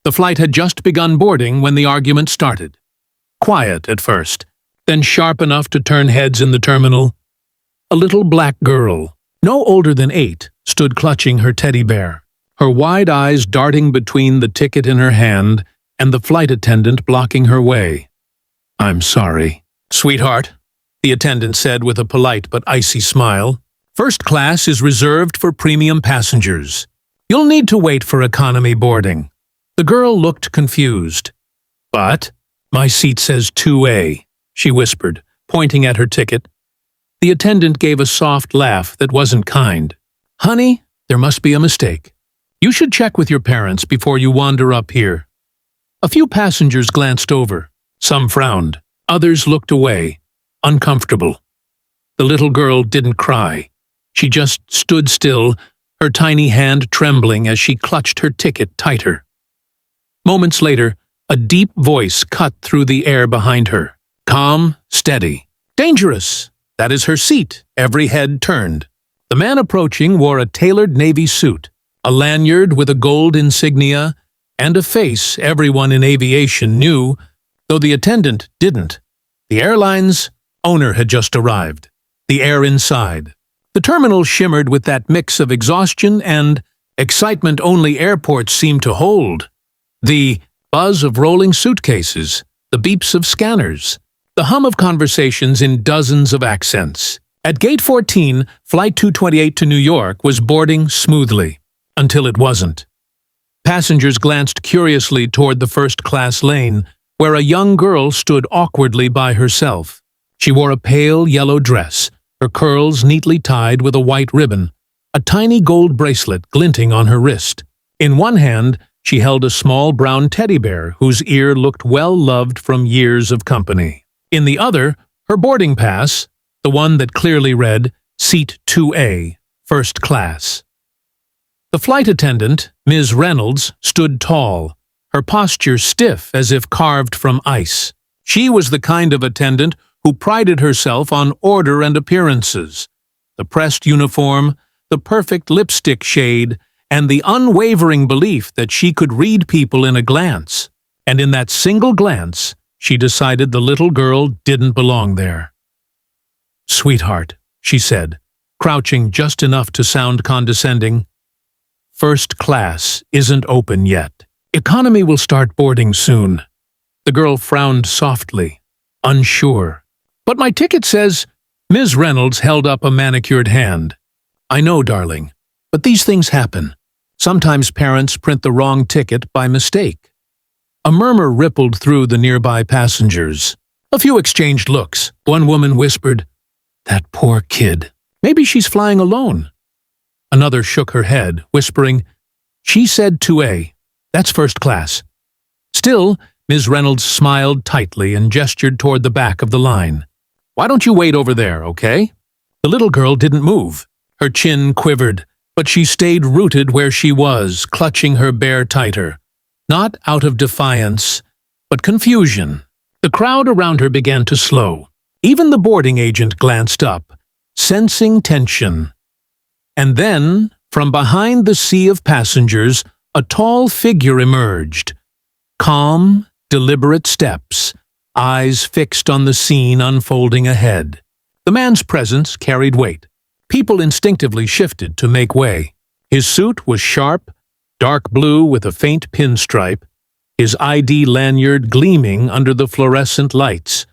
The flight had just begun boarding when the argument started. Quiet at first, then sharp enough to turn heads in the terminal. A little black girl, no older than 8, stood clutching her teddy bear, her wide eyes darting between the ticket in her hand and the flight attendant blocking her way. "I'm sorry, sweetheart," the attendant said with a polite but icy smile. "First class is reserved for premium passengers. You'll need to wait for economy boarding." The girl looked confused. "But my seat says 2A, she whispered, pointing at her ticket. The attendant gave a soft laugh that wasn't kind. "Honey, there must be a mistake. You should check with your parents before you wander up here." A few passengers glanced over. Some frowned. Others looked away, uncomfortable. The little girl didn't cry. She just stood still, her tiny hand trembling as she clutched her ticket tighter. Moments later, a deep voice cut through the air behind her. Calm, steady. "Dangerous! That is her seat." Every head turned. The man approaching wore a tailored navy suit, a lanyard with a gold insignia, and a face everyone in aviation knew, though the attendant didn't. The airline's owner had just arrived. The air inside. The terminal shimmered with that mix of exhaustion and excitement only airports seem to hold. The buzz of rolling suitcases, the beeps of scanners, the hum of conversations in dozens of accents. At Gate 14, Flight 228 to New York was boarding smoothly, until it wasn't. Passengers glanced curiously toward the first-class lane, where a young girl stood awkwardly by herself. She wore a pale yellow dress, her curls neatly tied with a white ribbon, a tiny gold bracelet glinting on her wrist. In one hand, she held a small brown teddy bear whose ear looked well-loved from years of company. In the other, her boarding pass, the one that clearly read, Seat 2A, First Class. The flight attendant, Ms. Reynolds, stood tall, her posture stiff as if carved from ice. She was the kind of attendant who prided herself on order and appearances. The pressed uniform, the perfect lipstick shade, and the unwavering belief that she could read people in a glance. And in that single glance, she decided the little girl didn't belong there. "Sweetheart," she said, crouching just enough to sound condescending. "First class isn't open yet. Economy will start boarding soon." The girl frowned softly, unsure. "But my ticket says—" Ms. Reynolds held up a manicured hand. "I know, darling, but these things happen. Sometimes parents print the wrong ticket by mistake." A murmur rippled through the nearby passengers. A few exchanged looks. One woman whispered, "That poor kid. Maybe she's flying alone." Another shook her head, whispering, "She said 2A. That's first class." Still, Ms. Reynolds smiled tightly and gestured toward the back of the line. "Why don't you wait over there, okay?" The little girl didn't move. Her chin quivered, but she stayed rooted where she was, clutching her bear tighter. Not out of defiance, but confusion. The crowd around her began to slow. Even the boarding agent glanced up, sensing tension. And then, from behind the sea of passengers, a tall figure emerged. Calm, deliberate steps, eyes fixed on the scene unfolding ahead. The man's presence carried weight. People instinctively shifted to make way. His suit was sharp, dark blue with a faint pinstripe, his ID lanyard gleaming under the fluorescent lights.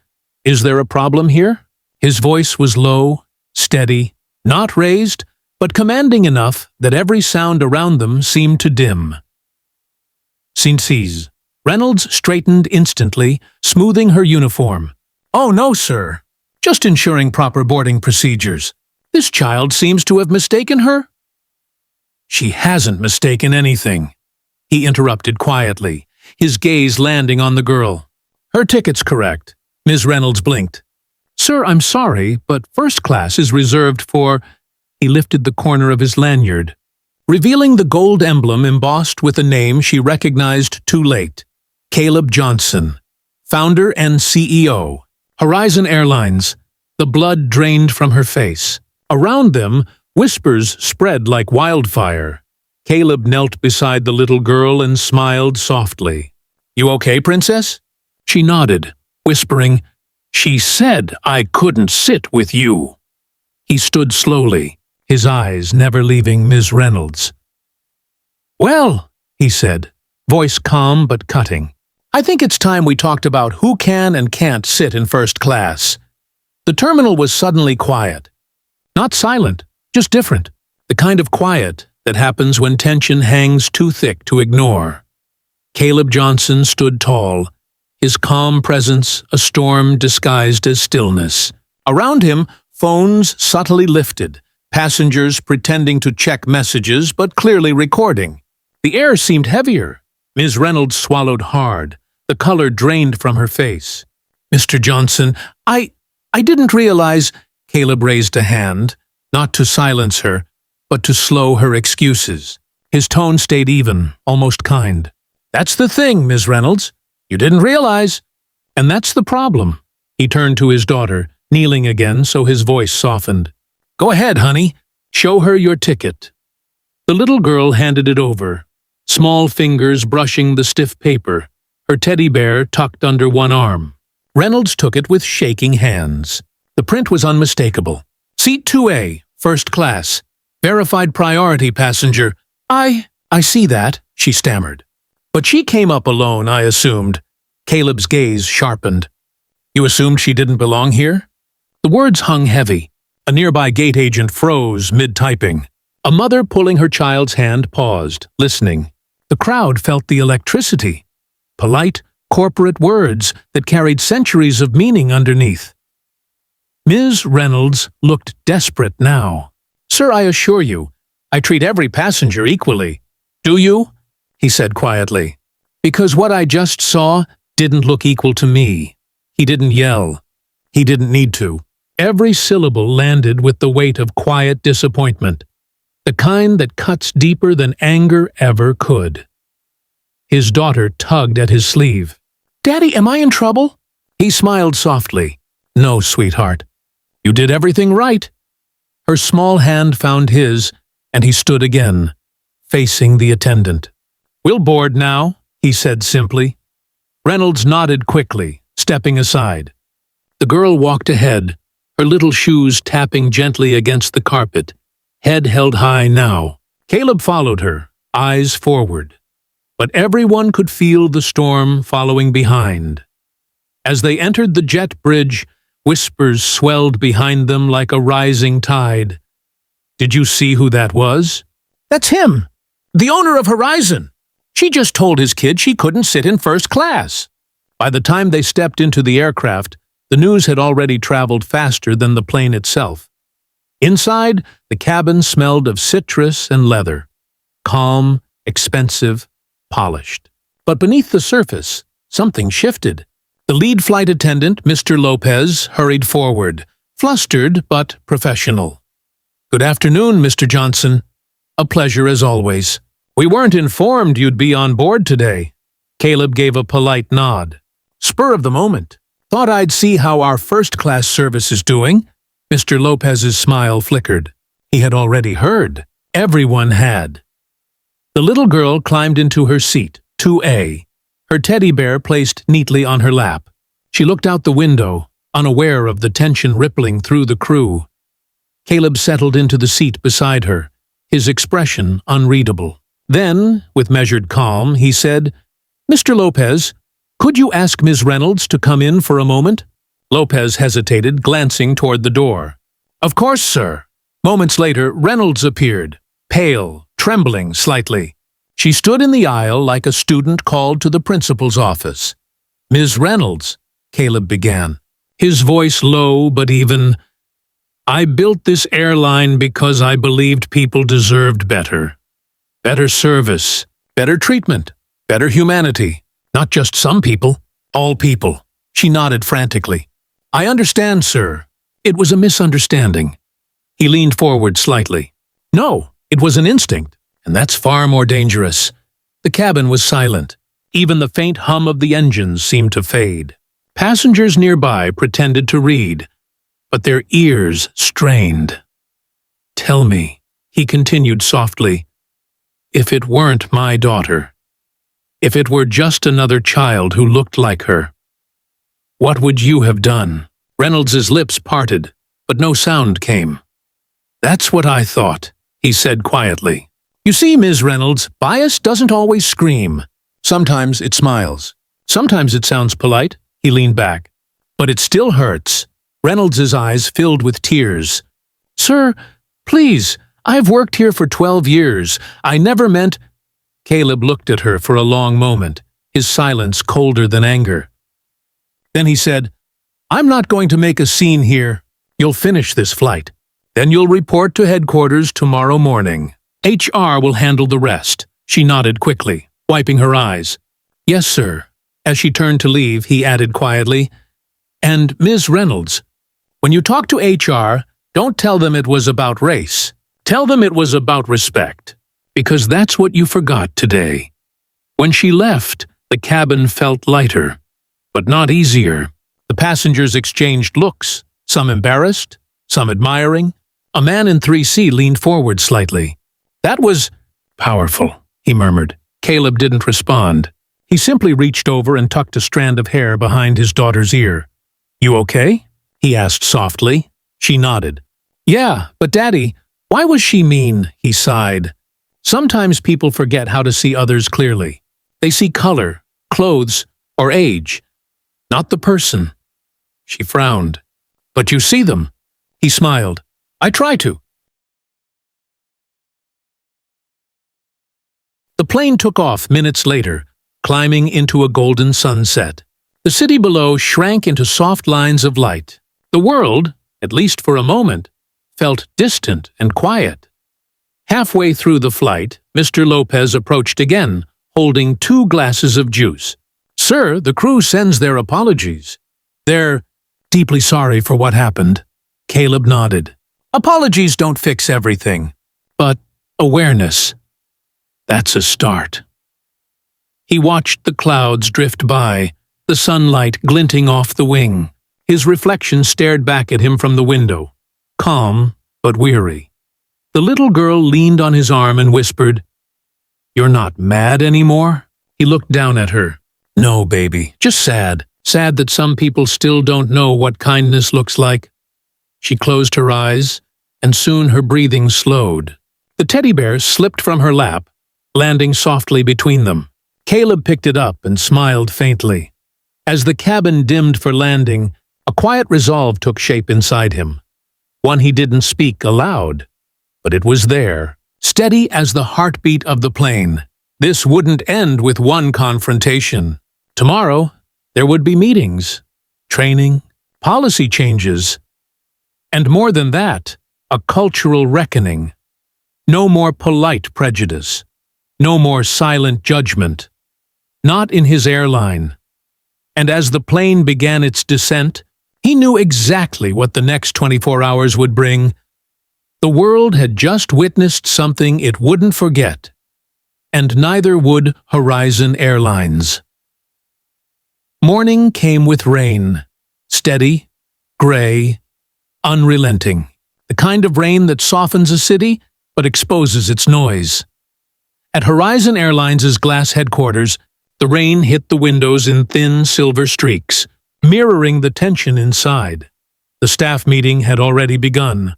"Is there a problem here?" His voice was low, steady, not raised, but commanding enough that every sound around them seemed to dim. "Since." Reynolds straightened instantly, smoothing her uniform. "Oh, no, sir. Just ensuring proper boarding procedures. This child seems to have mistaken her." "She hasn't mistaken anything," he interrupted quietly, his gaze landing on the girl. "Her ticket's correct." Ms. Reynolds blinked. "Sir, I'm sorry, but first class is reserved for—" He lifted the corner of his lanyard, revealing the gold emblem embossed with a name she recognized too late. Caleb Johnson, founder and CEO. Horizon Airlines. The blood drained from her face. Around them, whispers spread like wildfire. Caleb knelt beside the little girl and smiled softly. "You okay, Princess?" She nodded, whispering, "She said I couldn't sit with you." He stood slowly, his eyes never leaving Ms. Reynolds. "Well," he said, voice calm but cutting, "I think it's time we talked about who can and can't sit in first class." The terminal was suddenly quiet. Not silent, just different. The kind of quiet that happens when tension hangs too thick to ignore. Caleb Johnson stood tall, his calm presence a storm disguised as stillness. Around him, phones subtly lifted, passengers pretending to check messages but clearly recording. The air seemed heavier. Ms. Reynolds swallowed hard, the color drained from her face. "Mr. Johnson, I didn't realize—" Caleb raised a hand, not to silence her, but to slow her excuses. His tone stayed even, almost kind. "That's the thing, Ms. Reynolds. You didn't realize. And that's the problem." He turned to his daughter, kneeling again so his voice softened. "Go ahead, honey. Show her your ticket." The little girl handed it over, small fingers brushing the stiff paper, her teddy bear tucked under one arm. Reynolds took it with shaking hands. The print was unmistakable. "Seat 2A, first class. Verified priority passenger." I see that," she stammered. "But she came up alone, I assumed." Caleb's gaze sharpened. "You assumed she didn't belong here?" The words hung heavy. A nearby gate agent froze mid-typing. A mother pulling her child's hand paused, listening. The crowd felt the electricity. Polite, corporate words that carried centuries of meaning underneath. Ms. Reynolds looked desperate now. "Sir, I assure you, I treat every passenger equally." "Do you?" he said quietly. "Because what I just saw didn't look equal to me." He didn't yell. He didn't need to. Every syllable landed with the weight of quiet disappointment, the kind that cuts deeper than anger ever could. His daughter tugged at his sleeve. "Daddy, am I in trouble?" He smiled softly. "No, sweetheart. You did everything right." Her small hand found his, and he stood again, facing the attendant. "We'll board now," he said simply. Reynolds nodded quickly, stepping aside. The girl walked ahead, her little shoes tapping gently against the carpet, head held high now. Caleb followed her, eyes forward. But everyone could feel the storm following behind. As they entered the jet bridge, whispers swelled behind them like a rising tide. "Did you see who that was?" "That's him, the owner of Horizon. She just told his kid she couldn't sit in first class." By the time they stepped into the aircraft, the news had already traveled faster than the plane itself. Inside, the cabin smelled of citrus and leather. Calm, expensive, polished. But beneath the surface, something shifted. The lead flight attendant, Mr. Lopez, hurried forward, flustered but professional. "Good afternoon, Mr. Johnson. A pleasure as always. We weren't informed you'd be on board today." Caleb gave a polite nod. "Spur of the moment. Thought I'd see how our first-class service is doing." Mr. Lopez's smile flickered. He had already heard. Everyone had. The little girl climbed into her seat, 2A, her teddy bear placed neatly on her lap. She looked out the window, unaware of the tension rippling through the crew. Caleb settled into the seat beside her, his expression unreadable. Then, with measured calm, he said, "Mr. Lopez, could you ask Ms. Reynolds to come in for a moment?" Lopez hesitated, glancing toward the door. "Of course, sir." Moments later, Reynolds appeared, pale, trembling slightly. She stood in the aisle like a student called to the principal's office. "Ms. Reynolds," Caleb began, his voice low but even, "I built this airline because I believed people deserved better. Better service, better treatment, better humanity. Not just some people, all people." She nodded frantically. "I understand, sir. It was a misunderstanding." He leaned forward slightly. "No, it was an instinct, and that's far more dangerous." The cabin was silent. Even the faint hum of the engines seemed to fade. Passengers nearby pretended to read, but their ears strained. "Tell me," he continued softly, If it weren't my daughter. If it were just another child who looked like her. What would you have done? Reynolds's lips parted, but no sound came. That's what I thought, he said quietly. You see, Ms. Reynolds, bias doesn't always scream. Sometimes it smiles. Sometimes it sounds polite. He leaned back. But it still hurts. Reynolds's eyes filled with tears. Sir, please, I've worked here for 12 years. I never meant... Caleb looked at her for a long moment, his silence colder than anger. Then he said, I'm not going to make a scene here. You'll finish this flight. Then you'll report to headquarters tomorrow morning. HR will handle the rest. She nodded quickly, wiping her eyes. Yes, sir. As she turned to leave, he added quietly, And Ms. Reynolds, when you talk to HR, don't tell them it was about race. Tell them it was about respect. Because that's what you forgot today. When she left, the cabin felt lighter, but not easier. The passengers exchanged looks, some embarrassed, some admiring. A man in 3C leaned forward slightly. That was powerful, he murmured. Caleb didn't respond. He simply reached over and tucked a strand of hair behind his daughter's ear. You okay? He asked softly. She nodded. Yeah, but Daddy, why was she mean? He sighed. Sometimes people forget how to see others clearly. They see color, clothes, or age, not the person. She frowned. But you see them. He smiled. I try to. The plane took off minutes later, climbing into a golden sunset. The city below shrank into soft lines of light. The world, at least for a moment, felt distant and quiet. Halfway through the flight, Mr. Lopez approached again, holding 2 glasses of juice. Sir, the crew sends their apologies. They're deeply sorry for what happened. Caleb nodded. Apologies don't fix everything, but awareness. That's a start. He watched the clouds drift by, the sunlight glinting off the wing. His reflection stared back at him from the window, calm but weary. The little girl leaned on his arm and whispered, You're not mad anymore? He looked down at her. No, baby, just sad. Sad that some people still don't know what kindness looks like. She closed her eyes, and soon her breathing slowed. The teddy bear slipped from her lap, landing softly between them. Caleb picked it up and smiled faintly. As the cabin dimmed for landing, a quiet resolve took shape inside him. One he didn't speak aloud, but it was there, steady as the heartbeat of the plane. This wouldn't end with one confrontation. Tomorrow, there would be meetings, training, policy changes, and more than that, a cultural reckoning. No more polite prejudice. No more silent judgment. Not in his airline. And as the plane began its descent, he knew exactly what the next 24 hours would bring. The world had just witnessed something it wouldn't forget, and neither would Horizon Airlines. Morning came with rain, steady, gray, unrelenting, the kind of rain that softens a city but exposes its noise. At Horizon Airlines' glass headquarters, the rain hit the windows in thin silver streaks, mirroring the tension inside. The staff meeting had already begun.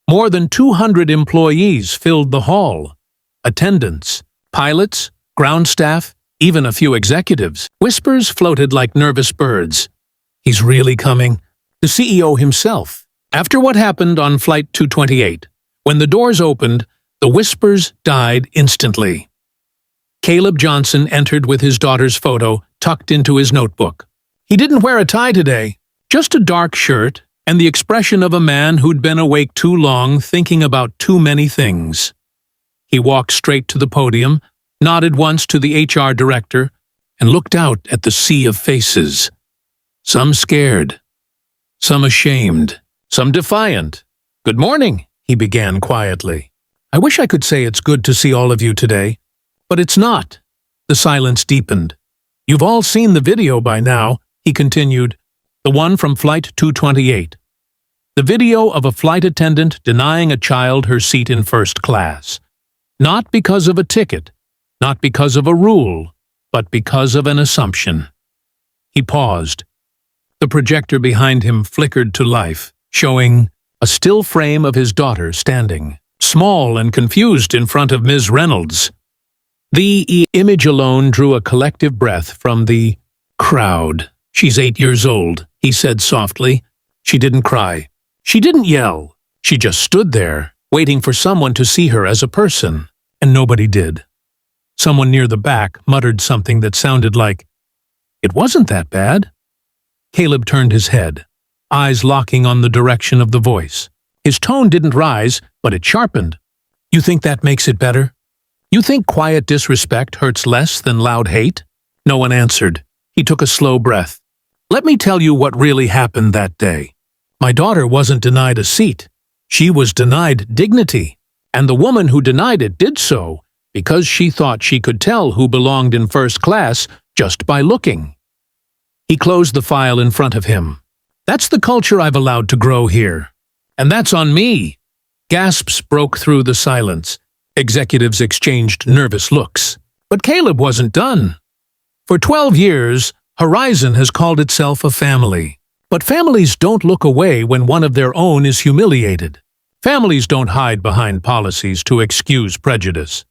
More than 200 employees filled the hall. Attendants, pilots, ground staff, even a few executives. Whispers floated like nervous birds. He's really coming. The CEO himself. After what happened on Flight 228, when the doors opened, the whispers died instantly. Caleb Johnson entered with his daughter's photo tucked into his notebook. He didn't wear a tie today, just a dark shirt and the expression of a man who'd been awake too long thinking about too many things. He walked straight to the podium, nodded once to the HR director, and looked out at the sea of faces. Some scared, some ashamed, some defiant. Good morning, he began quietly. I wish I could say it's good to see all of you today, but it's not. The silence deepened. You've all seen the video by now, he continued, the one from Flight 228. The video of a flight attendant denying a child her seat in first class. Not because of a ticket, not because of a rule, but because of an assumption. He paused. The projector behind him flickered to life, showing a still frame of his daughter standing, small and confused in front of Ms. Reynolds. The image alone drew a collective breath from the crowd. "She's 8 years old," he said softly. She didn't cry. She didn't yell. She just stood there, waiting for someone to see her as a person, and nobody did. Someone near the back muttered something that sounded like, "It wasn't that bad." Caleb turned his head, eyes locking on the direction of the voice. His tone didn't rise, but it sharpened. "You think that makes it better? You think quiet disrespect hurts less than loud hate?" No one answered. He took a slow breath. "Let me tell you what really happened that day. My daughter wasn't denied a seat. She was denied dignity, and the woman who denied it did so because she thought she could tell who belonged in first class just by looking." He closed the file in front of him. "That's the culture I've allowed to grow here. And that's on me." Gasps broke through the silence. Executives exchanged nervous looks. But Caleb wasn't done. For 12 years, Horizon has called itself a family. But families don't look away when one of their own is humiliated. Families don't hide behind policies to excuse prejudice.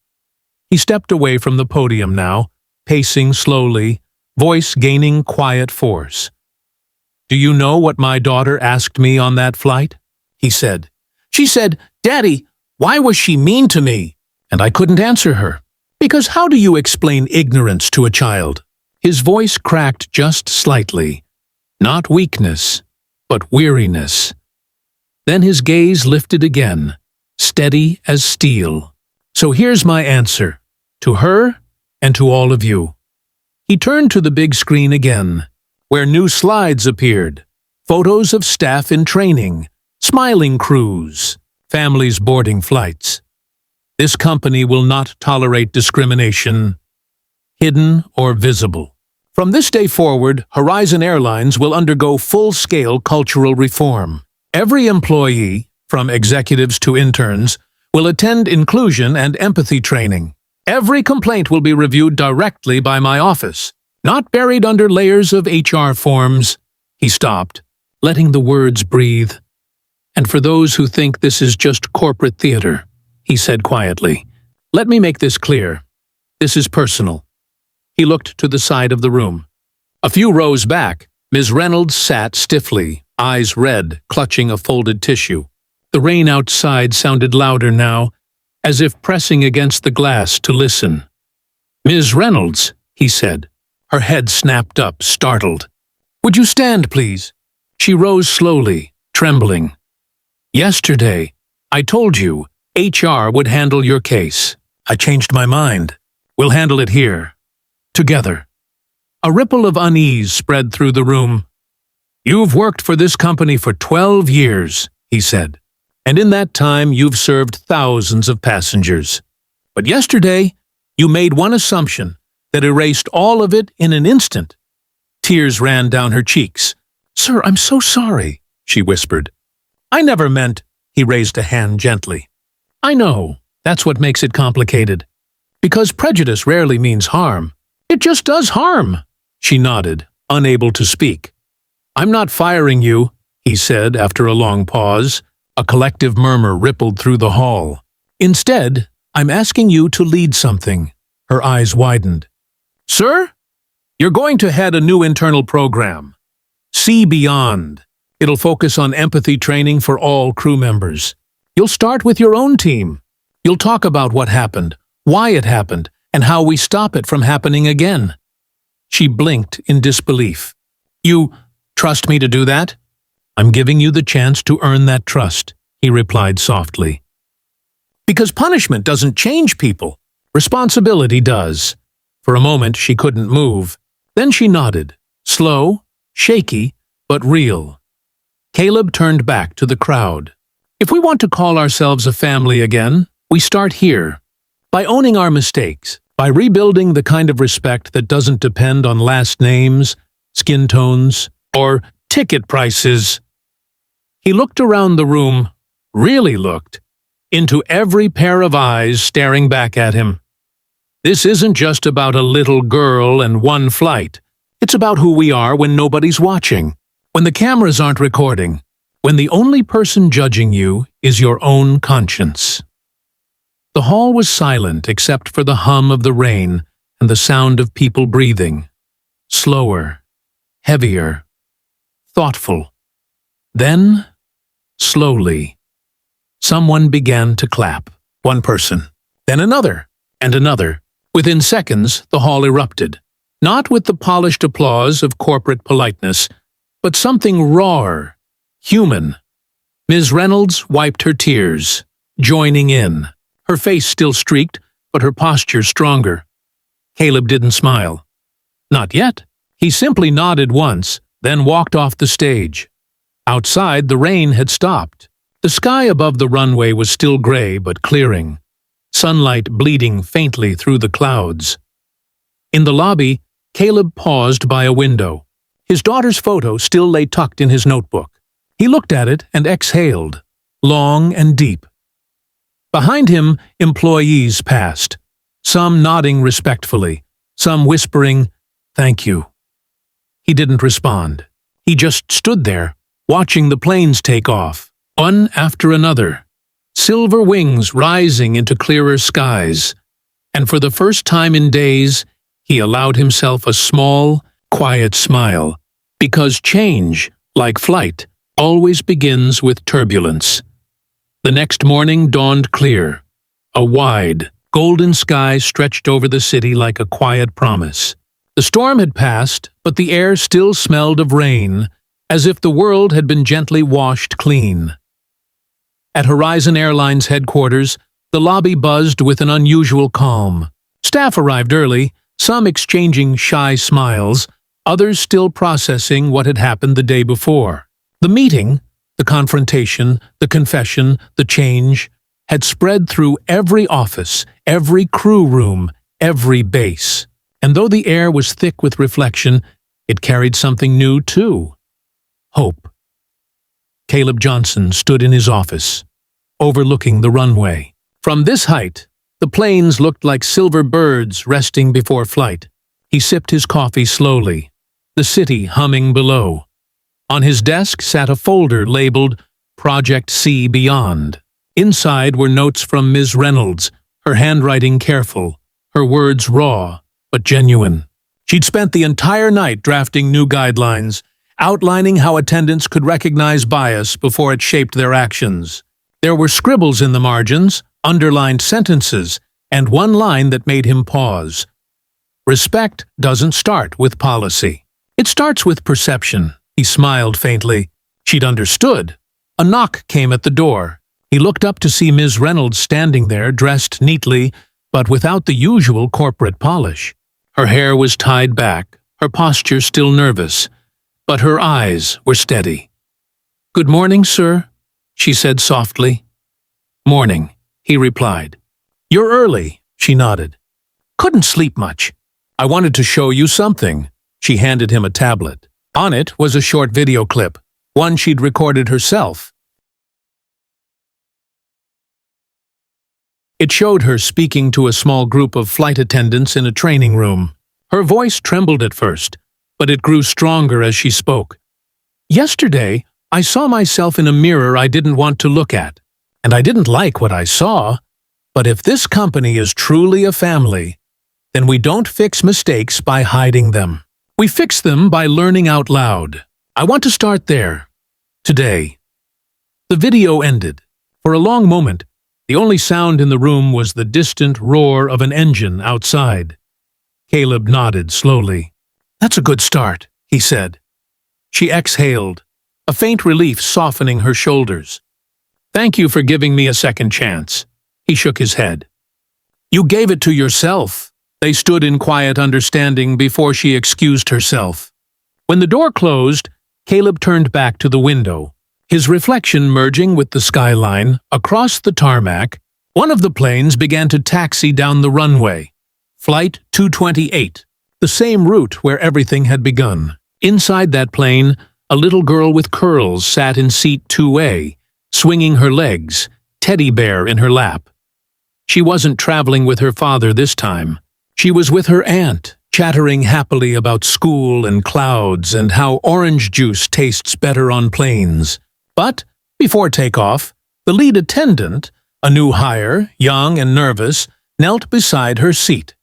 He stepped away from the podium now, pacing slowly, voice gaining quiet force. "Do you know what my daughter asked me on that flight?" he said. "She said, 'Daddy, why was she mean to me?' And I couldn't answer her. Because how do you explain ignorance to a child?" His voice cracked just slightly. Not weakness, but weariness. Then his gaze lifted again, steady as steel. "So here's my answer, to her and to all of you." He turned to the big screen again, where new slides appeared, photos of staff in training, smiling crews, families boarding flights. This company will not tolerate discrimination, hidden or visible. From this day forward, Horizon Airlines will undergo full-scale cultural reform. Every employee, from executives to interns, will attend inclusion and empathy training. Every complaint will be reviewed directly by my office, not buried under layers of HR forms. He stopped, letting the words breathe. "And for those who think this is just corporate theater," he said quietly, "let me make this clear. This is personal." He looked to the side of the room. A few rows back, Ms. Reynolds sat stiffly, eyes red, clutching a folded tissue. The rain outside sounded louder now, as if pressing against the glass to listen. "Ms. Reynolds," he said. Her head snapped up, startled. "Would you stand, please?" She rose slowly, trembling. "Yesterday, I told you HR would handle your case. I changed my mind. We'll handle it here. Together." A ripple of unease spread through the room. "You've worked for this company for 12 years, he said, "and in that time you've served thousands of passengers. But yesterday, you made one assumption that erased all of it in an instant." Tears ran down her cheeks. "Sir, I'm so sorry," she whispered. "I never meant—" He raised a hand gently. "I know, that's what makes it complicated. Because prejudice rarely means harm. It just does harm." She nodded, unable to speak. "I'm not firing you," he said after a long pause. A collective murmur rippled through the hall. "Instead, I'm asking you to lead something." Her eyes widened. "Sir? You're going to head a new internal program. See Beyond. It'll focus on empathy training for all crew members. You'll start with your own team. You'll talk about what happened, why it happened, and how we stop it from happening again." She blinked in disbelief. "You trust me to do that?" "I'm giving you the chance to earn that trust," he replied softly. "Because punishment doesn't change people. Responsibility does." For a moment she couldn't move. Then she nodded, slow, shaky, but real. Caleb turned back to the crowd. "If we want to call ourselves a family again, we start here. By owning our mistakes, by rebuilding the kind of respect that doesn't depend on last names, skin tones, or ticket prices." He looked around the room, really looked, into every pair of eyes staring back at him. This isn't just about a little girl and one flight. It's about who we are when nobody's watching, when the cameras aren't recording, when the only person judging you is your own conscience. The hall was silent except for the hum of the rain and the sound of people breathing. Slower, heavier, thoughtful. Then, slowly, someone began to clap. One person, then another, and another. Within seconds, the hall erupted. Not with the polished applause of corporate politeness, but something rawer, human. Ms. Reynolds wiped her tears, joining in. Her face still streaked, but her posture stronger. Caleb didn't smile. Not yet. He simply nodded once, then walked off the stage. Outside, the rain had stopped. The sky above the runway was still gray but clearing, sunlight bleeding faintly through the clouds. In the lobby, Caleb paused by a window. His daughter's photo still lay tucked in his notebook. He looked at it and exhaled, long and deep. Behind him, employees passed, some nodding respectfully, some whispering, "Thank you." He didn't respond. He just stood there, watching the planes take off, one after another, silver wings rising into clearer skies. And for the first time in days, he allowed himself a small, quiet smile, because change, like flight, always begins with turbulence. The next morning dawned clear. A wide, golden sky stretched over the city like a quiet promise. The storm had passed, but the air still smelled of rain, as if the world had been gently washed clean. At Horizon Airline's headquarters, the lobby buzzed with an unusual calm. Staff arrived early, some exchanging shy smiles, others still processing what had happened the day before. The meeting, the confrontation, the confession, the change, had spread through every office, every crew room, every base. And though the air was thick with reflection, it carried something new too. Hope. Caleb Johnson stood in his office, overlooking the runway. From this height, the planes looked like silver birds resting before flight. He sipped his coffee slowly, the city humming below. On his desk sat a folder labeled Project C Beyond. Inside were notes from Ms. Reynolds, her handwriting careful, her words raw but genuine. She'd spent the entire night drafting new guidelines, outlining how attendants could recognize bias before it shaped their actions. There were scribbles in the margins, underlined sentences, and one line that made him pause. Respect doesn't start with policy. It starts with perception. He smiled faintly. She'd understood. A knock came at the door. He looked up to see Ms. Reynolds standing there, dressed neatly, but without the usual corporate polish. Her hair was tied back, her posture still nervous, but her eyes were steady. "Good morning, sir," she said softly. "Morning," he replied. "You're early," she nodded. "Couldn't sleep much. I wanted to show you something." She handed him a tablet. On it was a short video clip, one she'd recorded herself. It showed her speaking to a small group of flight attendants in a training room. Her voice trembled at first, but it grew stronger as she spoke. "Yesterday, I saw myself in a mirror I didn't want to look at, and I didn't like what I saw. But if this company is truly a family, then we don't fix mistakes by hiding them. We fix them by learning out loud. I want to start there. Today." The video ended. For a long moment, the only sound in the room was the distant roar of an engine outside. Caleb nodded slowly. "That's a good start," he said. She exhaled, a faint relief softening her shoulders. "Thank you for giving me a second chance." He shook his head. "You gave it to yourself." They stood in quiet understanding before she excused herself. When the door closed, Caleb turned back to the window, his reflection merging with the skyline. Across the tarmac, one of the planes began to taxi down the runway. Flight 228, the same route where everything had begun. Inside that plane, a little girl with curls sat in seat 2A, swinging her legs, teddy bear in her lap. She wasn't traveling with her father this time. She was with her aunt, chattering happily about school and clouds and how orange juice tastes better on planes. But, before takeoff, the lead attendant, a new hire, young and nervous, knelt beside her seat.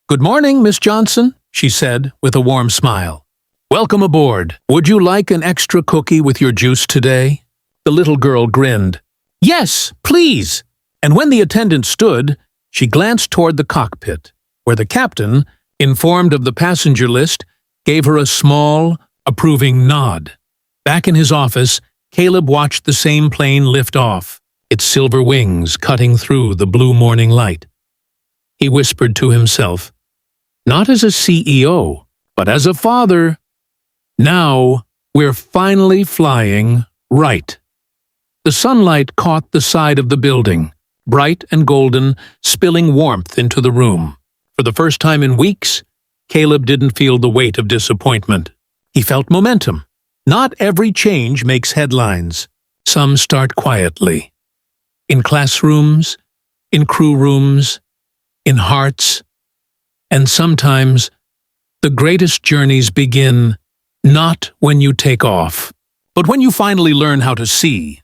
"Good morning, Miss Johnson," she said with a warm smile. "Welcome aboard. Would you like an extra cookie with your juice today?" The little girl grinned. "Yes, please." And when the attendant stood, she glanced toward the cockpit, where the captain, informed of the passenger list, gave her a small, approving nod. Back in his office, Caleb watched the same plane lift off, its silver wings cutting through the blue morning light. He whispered to himself, "Not as a CEO, but as a father. Now we're finally flying right." The sunlight caught the side of the building, bright and golden, spilling warmth into the room. For the first time in weeks, Caleb didn't feel the weight of disappointment. He felt momentum. Not every change makes headlines. Some start quietly. In classrooms, in crew rooms, in hearts. And sometimes, the greatest journeys begin not when you take off, but when you finally learn how to see,